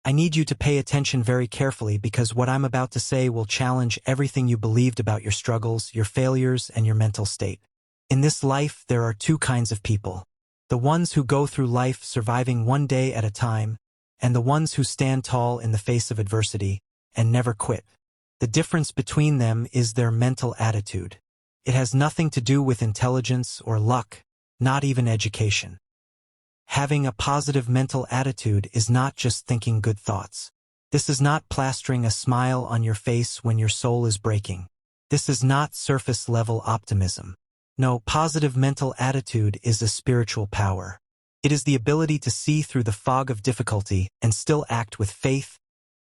I need you to pay attention very carefully because what I'm about to say will challenge everything you believed about your struggles, your failures, and your mental state. In this life, there are two kinds of people. The ones who go through life surviving one day at a time, and the ones who stand tall in the face of adversity and never quit. The difference between them is their mental attitude. It has nothing to do with intelligence or luck, not even education. Having a positive mental attitude is not just thinking good thoughts. This is not plastering a smile on your face when your soul is breaking. This is not surface-level optimism. No, positive mental attitude is a spiritual power. It is the ability to see through the fog of difficulty and still act with faith,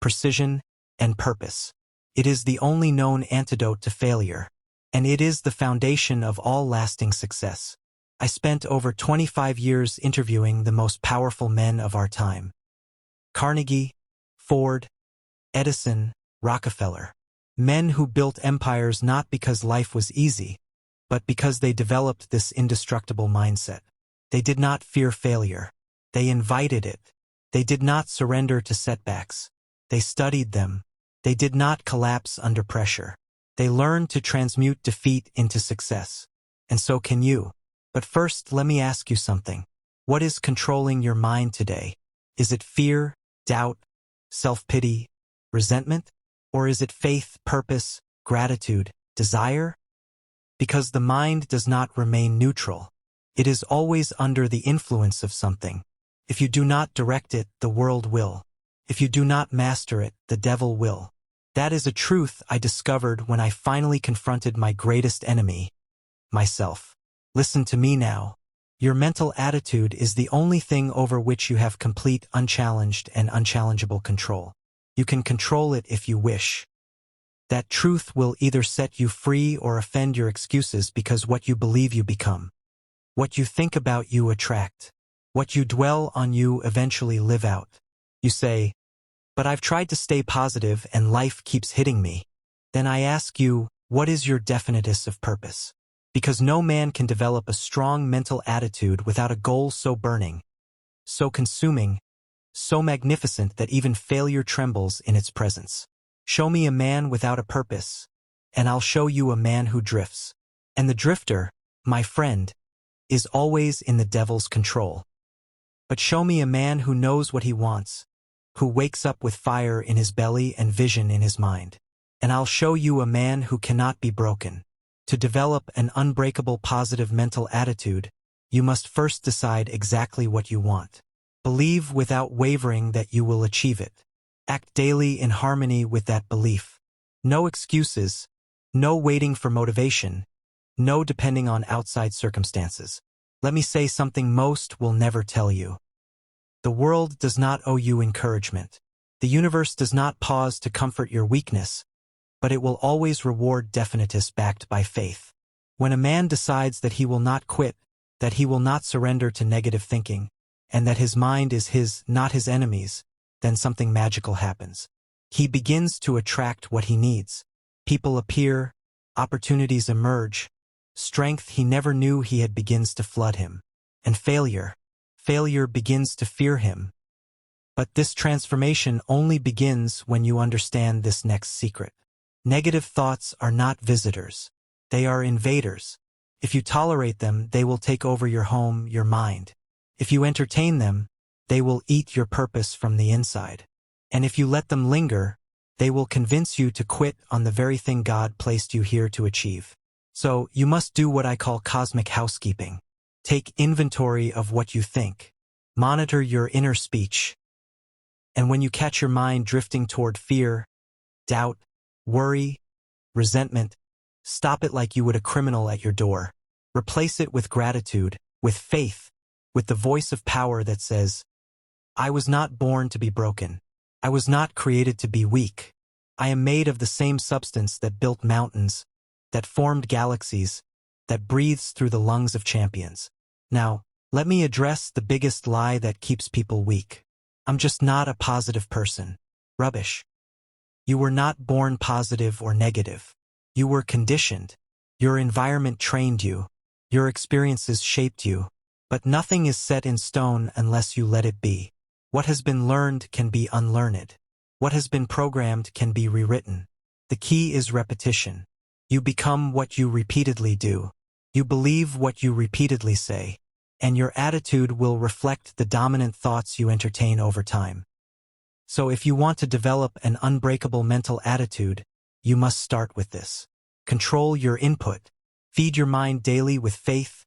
precision, and purpose. It is the only known antidote to failure, and it is the foundation of all lasting success. I spent over 25 years interviewing the most powerful men of our time. Carnegie, Ford, Edison, Rockefeller. Men who built empires not because life was easy, but because they developed this indestructible mindset. They did not fear failure. They invited it. They did not surrender to setbacks. They studied them. They did not collapse under pressure. They learned to transmute defeat into success. And so can you. But first, let me ask you something. What is controlling your mind today? Is it fear, doubt, self-pity, resentment? Or is it faith, purpose, gratitude, desire? Because the mind does not remain neutral. It is always under the influence of something. If you do not direct it, the world will. If you do not master it, the devil will. That is a truth I discovered when I finally confronted my greatest enemy, myself. Listen to me now. Your mental attitude is the only thing over which you have complete, unchallenged, and unchallengeable control. You can control it if you wish. That truth will either set you free or offend your excuses because what you believe you become. What you think about you attract. What you dwell on you eventually live out. You say, but I've tried to stay positive and life keeps hitting me. Then I ask you, what is your definiteness of purpose? Because no man can develop a strong mental attitude without a goal so burning, so consuming, so magnificent that even failure trembles in its presence. Show me a man without a purpose, and I'll show you a man who drifts. And the drifter, my friend, is always in the devil's control. But show me a man who knows what he wants, who wakes up with fire in his belly and vision in his mind. And I'll show you a man who cannot be broken. To develop an unbreakable positive mental attitude, you must first decide exactly what you want. Believe without wavering that you will achieve it. Act daily in harmony with that belief. No excuses, no waiting for motivation, no depending on outside circumstances. Let me say something most will never tell you. The world does not owe you encouragement. The universe does not pause to comfort your weakness, but it will always reward definiteness backed by faith. When a man decides that he will not quit, that he will not surrender to negative thinking, and that his mind is his, not his enemy's, then something magical happens. He begins to attract what he needs. People appear, opportunities emerge, strength he never knew he had begins to flood him. And failure begins to fear him. But this transformation only begins when you understand this next secret. Negative thoughts are not visitors. They are invaders. If you tolerate them, they will take over your home, your mind. If you entertain them, they will eat your purpose from the inside. And if you let them linger, they will convince you to quit on the very thing God placed you here to achieve. So, you must do what I call cosmic housekeeping. Take inventory of what you think. Monitor your inner speech. And when you catch your mind drifting toward fear, doubt, worry, resentment, stop it like you would a criminal at your door. Replace it with gratitude, with faith, with the voice of power that says, I was not born to be broken. I was not created to be weak. I am made of the same substance that built mountains, that formed galaxies, that breathes through the lungs of champions. Now, let me address the biggest lie that keeps people weak. I'm just not a positive person. Rubbish. You were not born positive or negative. You were conditioned. Your environment trained you. Your experiences shaped you. But nothing is set in stone unless you let it be. What has been learned can be unlearned. What has been programmed can be rewritten. The key is repetition. You become what you repeatedly do. You believe what you repeatedly say, and your attitude will reflect the dominant thoughts you entertain over time. So if you want to develop an unbreakable mental attitude, you must start with this. Control your input. Feed your mind daily with faith,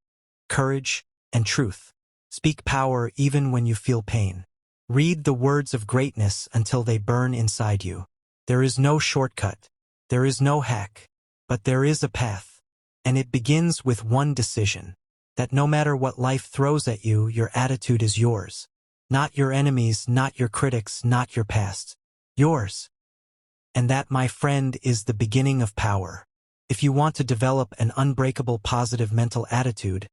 courage, and truth. Speak power even when you feel pain. Read the words of greatness until they burn inside you. There is no shortcut. There is no hack. But there is a path. And it begins with one decision. That no matter what life throws at you, your attitude is yours. Not your enemies, not your critics, not your past. Yours. And that, my friend, is the beginning of power. If you want to develop an unbreakable positive mental attitude,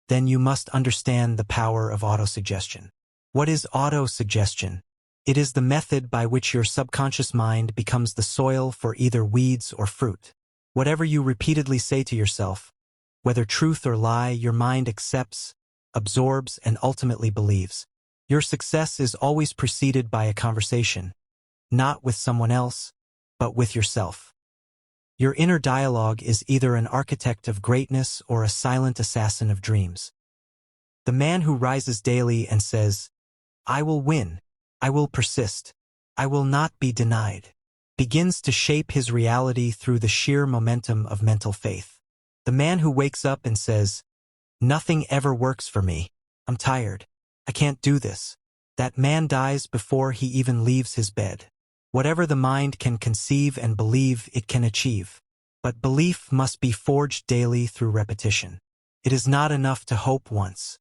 then you must understand the power of autosuggestion. What is autosuggestion? It is the method by which your subconscious mind becomes the soil for either weeds or fruit. Whatever you repeatedly say to yourself, whether truth or lie, your mind accepts, absorbs, and ultimately believes. Your success is always preceded by a conversation, not with someone else, but with yourself. Your inner dialogue is either an architect of greatness or a silent assassin of dreams. The man who rises daily and says, "I will win, I will persist, I will not be denied," begins to shape his reality through the sheer momentum of mental faith. The man who wakes up and says, "Nothing ever works for me, I'm tired, I can't do this," that man dies before he even leaves his bed. Whatever the mind can conceive and believe, it can achieve. But belief must be forged daily through repetition. It is not enough to hope once.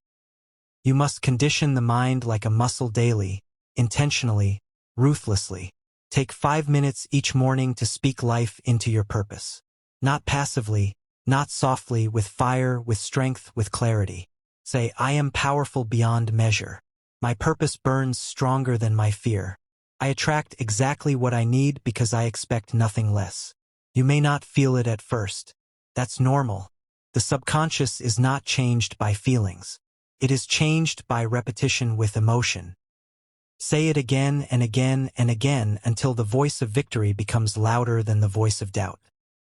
You must condition the mind like a muscle daily, intentionally, ruthlessly. Take 5 minutes each morning to speak life into your purpose. Not passively, not softly, with fire, with strength, with clarity. Say, "I am powerful beyond measure. My purpose burns stronger than my fear. I attract exactly what I need because I expect nothing less." You may not feel it at first. That's normal. The subconscious is not changed by feelings. It is changed by repetition with emotion. Say it again and again and again until the voice of victory becomes louder than the voice of doubt.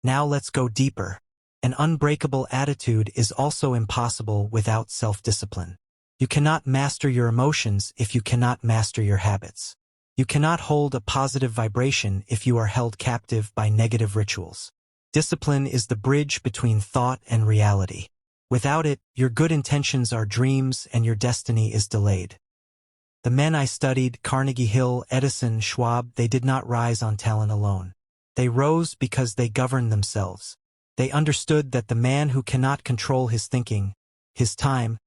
Now let's go deeper. An unbreakable attitude is also impossible without self-discipline. You cannot master your emotions if you cannot master your habits. You cannot hold a positive vibration if you are held captive by negative rituals. Discipline is the bridge between thought and reality. Without it, your good intentions are dreams and your destiny is delayed. The men I studied, Carnegie Hill, Edison, Schwab, they did not rise on talent alone. They rose because they governed themselves. They understood that the man who cannot control his thinking, his time,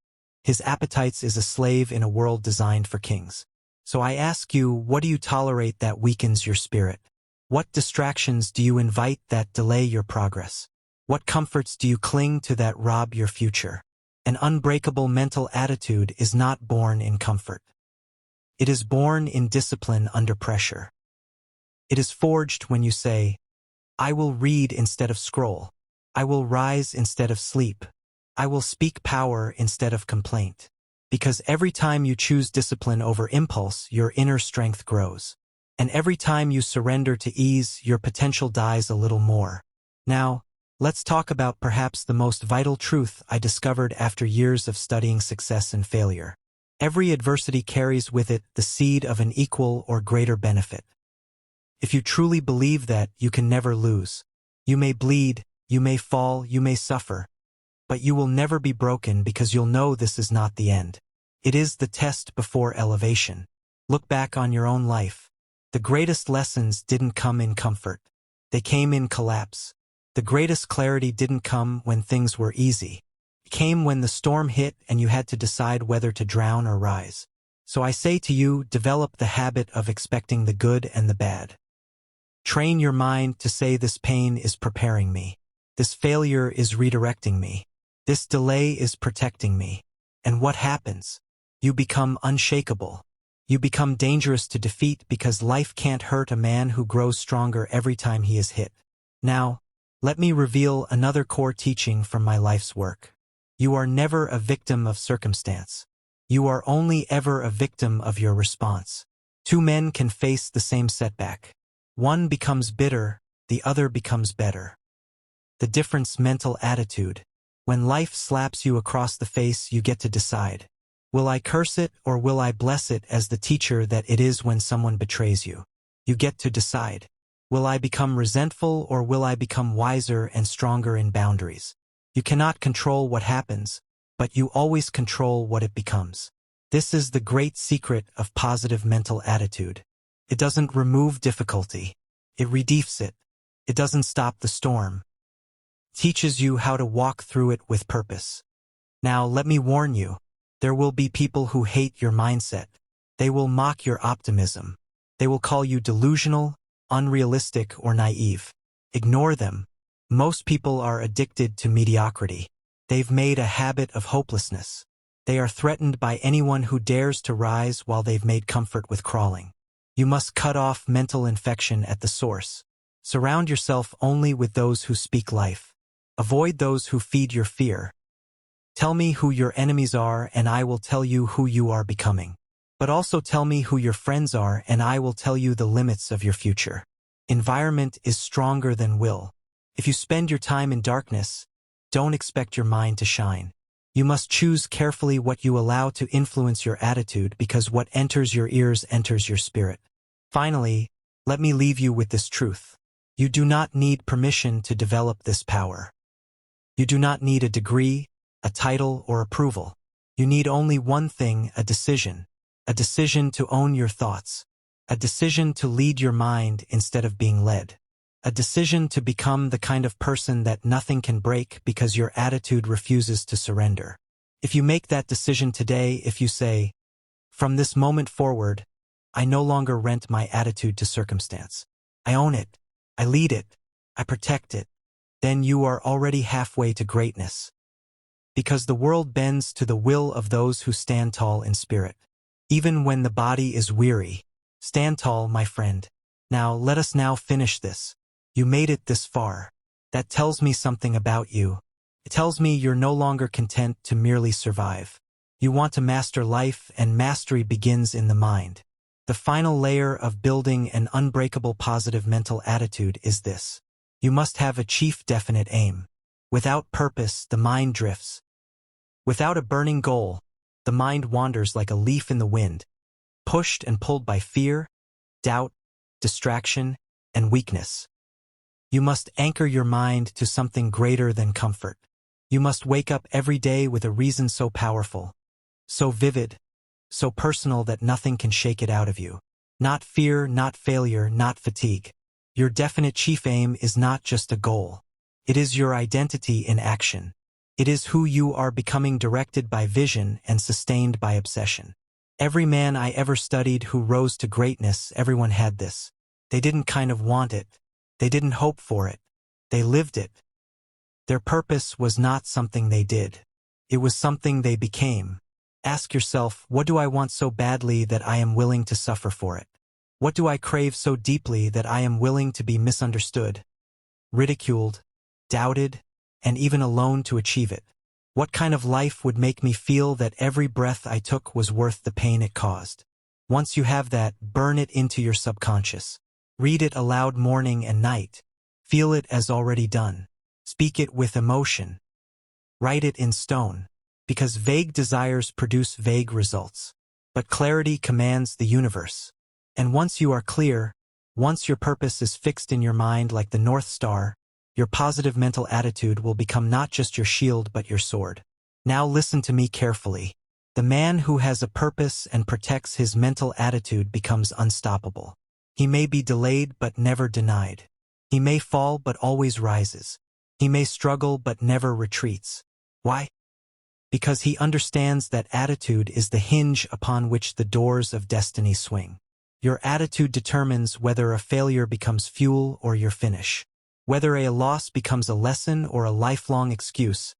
his appetites is a slave in a world designed for kings. So I ask you, what do you tolerate that weakens your spirit? What distractions do you invite that delay your progress? What comforts do you cling to that rob your future? An unbreakable mental attitude is not born in comfort. It is born in discipline under pressure. It is forged when you say, "I will read instead of scroll. I will rise instead of sleep. I will speak power instead of complaint." Because every time you choose discipline over impulse, your inner strength grows. And every time you surrender to ease, your potential dies a little more. Now, let's talk about perhaps the most vital truth I discovered after years of studying success and failure. Every adversity carries with it the seed of an equal or greater benefit. If you truly believe that, you can never lose. You may bleed, you may fall, you may suffer, but you will never be broken because you'll know this is not the end. It is the test before elevation. Look back on your own life. The greatest lessons didn't come in comfort. They came in collapse. The greatest clarity didn't come when things were easy. It came when the storm hit and you had to decide whether to drown or rise. So I say to you, develop the habit of expecting the good and the bad. Train your mind to say, "This pain is preparing me. This failure is redirecting me. This delay is protecting me." And what happens? You become unshakable. You become dangerous to defeat because life can't hurt a man who grows stronger every time he is hit. Now, let me reveal another core teaching from my life's work. You are never a victim of circumstance. You are only ever a victim of your response. Two men can face the same setback. One becomes bitter, the other becomes better. The difference: mental attitude. When life slaps you across the face, you get to decide. Will I curse it or will I bless it as the teacher that it is when someone betrays you? You get to decide. Will I become resentful or will I become wiser and stronger in boundaries? You cannot control what happens, but you always control what it becomes. This is the great secret of positive mental attitude. It doesn't remove difficulty. It redeefs it. It doesn't stop the storm. It teaches you how to walk through it with purpose. Now, let me warn you. There will be people who hate your mindset. They will mock your optimism. They will call you delusional, unrealistic, or naive. Ignore them. Most people are addicted to mediocrity. They've made a habit of hopelessness. They are threatened by anyone who dares to rise while they've made comfort with crawling. You must cut off mental infection at the source. Surround yourself only with those who speak life. Avoid those who feed your fear. Tell me who your enemies are and I will tell you who you are becoming. But also tell me who your friends are and I will tell you the limits of your future. Environment is stronger than will. If you spend your time in darkness, don't expect your mind to shine. You must choose carefully what you allow to influence your attitude, because what enters your ears enters your spirit. Finally, let me leave you with this truth. You do not need permission to develop this power. You do not need a degree, a title, or approval. You need only one thing: a decision. A decision to own your thoughts. A decision to lead your mind instead of being led. A decision to become the kind of person that nothing can break because your attitude refuses to surrender. If you make that decision today, if you say, from this moment forward, I no longer rent my attitude to circumstance. I own it. I lead it. I protect it. Then you are already halfway to greatness. Because the world bends to the will of those who stand tall in spirit. Even when the body is weary, stand tall, my friend. Now, let us now finish this. You made it this far. That tells me something about you. It tells me you're no longer content to merely survive. You want to master life, and mastery begins in the mind. The final layer of building an unbreakable positive mental attitude is this. You must have a chief definite aim. Without purpose, the mind drifts. Without a burning goal, the mind wanders like a leaf in the wind, pushed and pulled by fear, doubt, distraction, and weakness. You must anchor your mind to something greater than comfort. You must wake up every day with a reason so powerful, so vivid, so personal that nothing can shake it out of you. Not fear, not failure, not fatigue. Your definite chief aim is not just a goal. It is your identity in action. It is who you are becoming, directed by vision and sustained by obsession. Every man I ever studied who rose to greatness, everyone had this. They didn't kind of want it. They didn't hope for it. They lived it. Their purpose was not something they did. It was something they became. Ask yourself, what do I want so badly that I am willing to suffer for it? What do I crave so deeply that I am willing to be misunderstood, ridiculed, doubted, and even alone to achieve it? What kind of life would make me feel that every breath I took was worth the pain it caused? Once you have that, burn it into your subconscious. Read it aloud morning and night. Feel it as already done. Speak it with emotion. Write it in stone. Because vague desires produce vague results. But clarity commands the universe. And once you are clear, once your purpose is fixed in your mind like the North Star, your positive mental attitude will become not just your shield but your sword. Now listen to me carefully. The man who has a purpose and protects his mental attitude becomes unstoppable. He may be delayed but never denied. He may fall but always rises. He may struggle but never retreats. Why? Because he understands that attitude is the hinge upon which the doors of destiny swing. Your attitude determines whether a failure becomes fuel or your finish. Whether a loss becomes a lesson or a lifelong excuse.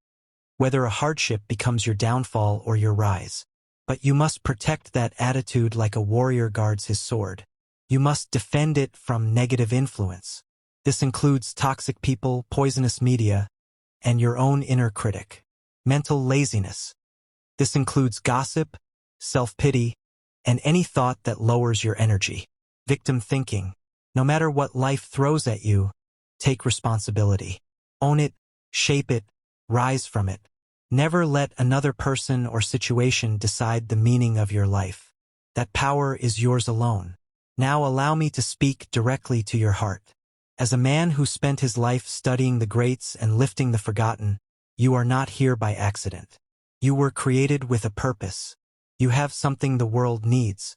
Whether a hardship becomes your downfall or your rise. But you must protect that attitude like a warrior guards his sword. You must defend it from negative influence. This includes toxic people, poisonous media, and your own inner critic. Mental laziness. This includes gossip, self-pity, and any thought that lowers your energy. Victim thinking. No matter what life throws at you, take responsibility. Own it, shape it, rise from it. Never let another person or situation decide the meaning of your life. That power is yours alone. Now allow me to speak directly to your heart. As a man who spent his life studying the greats and lifting the forgotten, you are not here by accident. You were created with a purpose. You have something the world needs.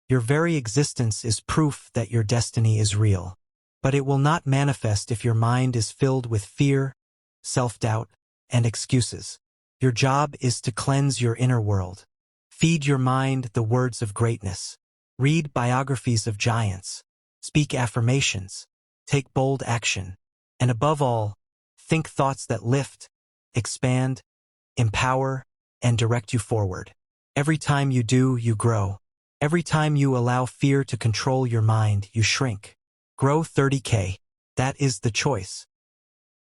Your very existence is proof that your destiny is real. But it will not manifest if your mind is filled with fear, self-doubt, and excuses. Your job is to cleanse your inner world. Feed your mind the words of greatness. Read biographies of giants. Speak affirmations. Take bold action. And above all, think thoughts that lift, expand, empower, and direct you forward. Every time you do, you grow. Every time you allow fear to control your mind, you shrink. Grow 30K. That is the choice.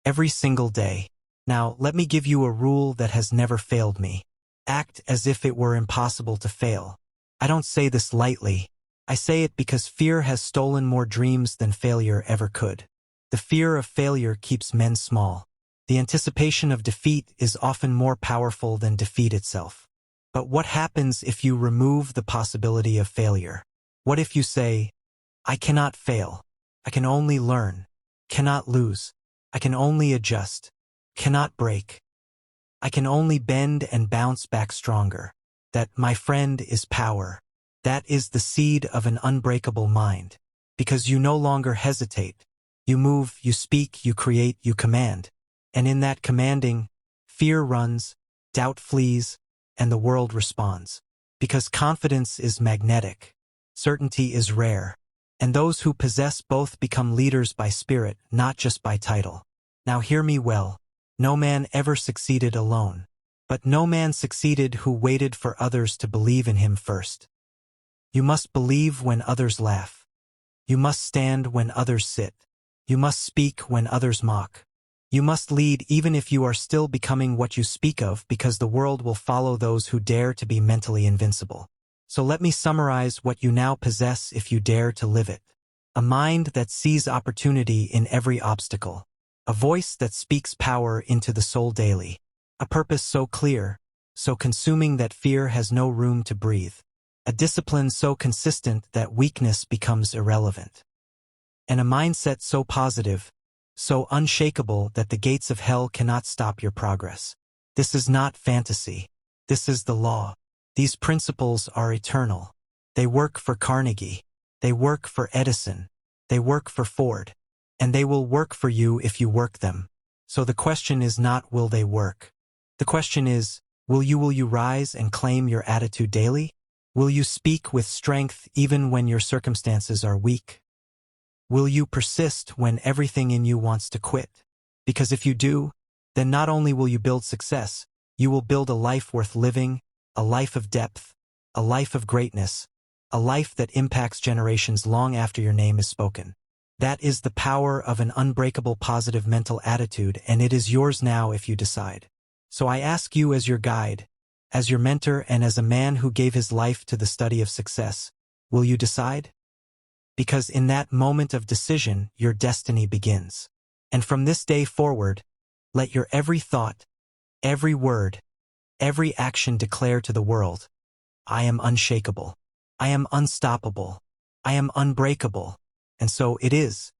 Every single day. Now, let me give you a rule that has never failed me. Act as if it were impossible to fail. I don't say this lightly. I say it because fear has stolen more dreams than failure ever could. The fear of failure keeps men small. The anticipation of defeat is often more powerful than defeat itself. But what happens if you remove the possibility of failure? What if you say, I cannot fail. I can only learn. Cannot lose. I can only adjust. Cannot break. I can only bend and bounce back stronger. That, my friend, is power. That is the seed of an unbreakable mind. Because you no longer hesitate. You move, you speak, you create, you command. And in that commanding, fear runs, doubt flees, and the world responds. Because confidence is magnetic. Certainty is rare. And those who possess both become leaders by spirit, not just by title. Now hear me well. No man ever succeeded alone. But no man succeeded who waited for others to believe in him first. You must believe when others laugh. You must stand when others sit. You must speak when others mock. You must lead even if you are still becoming what you speak of, because the world will follow those who dare to be mentally invincible. So let me summarize what you now possess if you dare to live it. A mind that sees opportunity in every obstacle. A voice that speaks power into the soul daily. A purpose so clear, so consuming that fear has no room to breathe. A discipline so consistent that weakness becomes irrelevant. And a mindset so positive, so unshakable that the gates of hell cannot stop your progress. This is not fantasy. This is the law. These principles are eternal. They work for Carnegie. They work for Edison. They work for Ford. And they will work for you if you work them. So the question is not will they work. The question is, will you rise and claim your attitude daily? Will you speak with strength even when your circumstances are weak? Will you persist when everything in you wants to quit? Because if you do, then not only will you build success, you will build a life worth living, a life of depth, a life of greatness, a life that impacts generations long after your name is spoken. That is the power of an unbreakable positive mental attitude, and it is yours now if you decide. So I ask you as your guide, as your mentor, and as a man who gave his life to the study of success, will you decide? Because in that moment of decision, your destiny begins. And from this day forward, let your every thought, every word, every action declare to the world, I am unshakable. I am unstoppable. I am unbreakable. And so it is.